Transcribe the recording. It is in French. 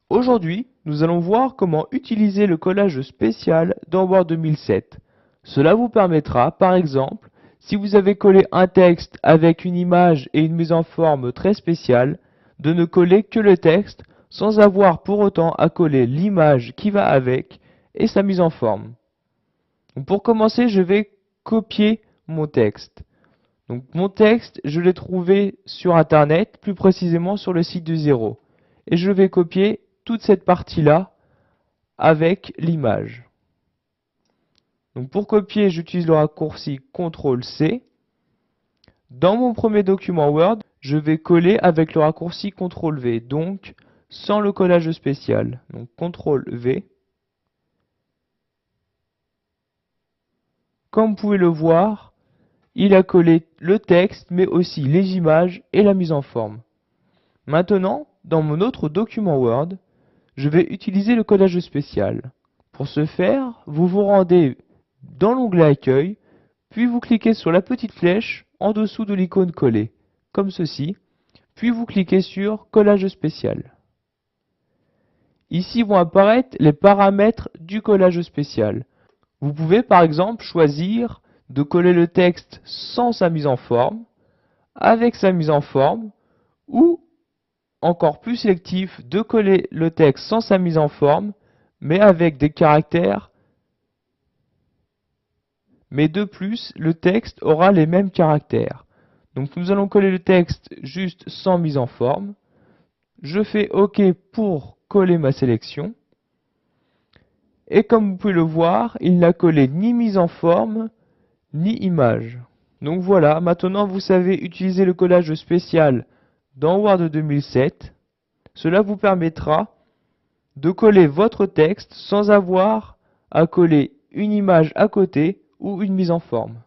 Aujourd'hui, nous allons voir comment utiliser le collage spécial dans Word 2007. Cela vous permettra, par exemple, si vous avez collé un texte avec une image et une mise en forme très spéciale, de ne coller que le texte sans avoir pour autant à coller l'image qui va avec et sa mise en forme. Pour commencer, je vais copier mon texte. Donc mon texte, je l'ai trouvé sur Internet, plus précisément sur le site de Zero. Et je vais copier toute cette partie-là avec l'image. Donc pour copier, j'utilise le raccourci CTRL-C. Dans mon premier document Word, je vais coller avec le raccourci CTRL-V, donc sans le collage spécial. Donc CTRL-V. Comme vous pouvez le voir, il a collé le texte, mais aussi les images et la mise en forme. Maintenant, dans mon autre document Word, je vais utiliser le collage spécial. Pour ce faire, vous vous rendez dans l'onglet Accueil, puis vous cliquez sur la petite flèche en dessous de l'icône Coller, comme ceci, puis vous cliquez sur Collage spécial. Ici vont apparaître les paramètres du collage spécial. Vous pouvez par exemple choisir de coller le texte sans sa mise en forme, avec sa mise en forme, ou encore plus sélectif, de coller le texte sans sa mise en forme, mais avec des caractères. Mais de plus, le texte aura les mêmes caractères. Donc nous allons coller le texte juste sans mise en forme. Je fais OK pour coller ma sélection. Et comme vous pouvez le voir, il n'a collé ni mise en forme, ni image. Donc voilà, maintenant vous savez utiliser le collage spécial dans Word 2007. Cela vous permettra de coller votre texte sans avoir à coller une image à côté ou une mise en forme.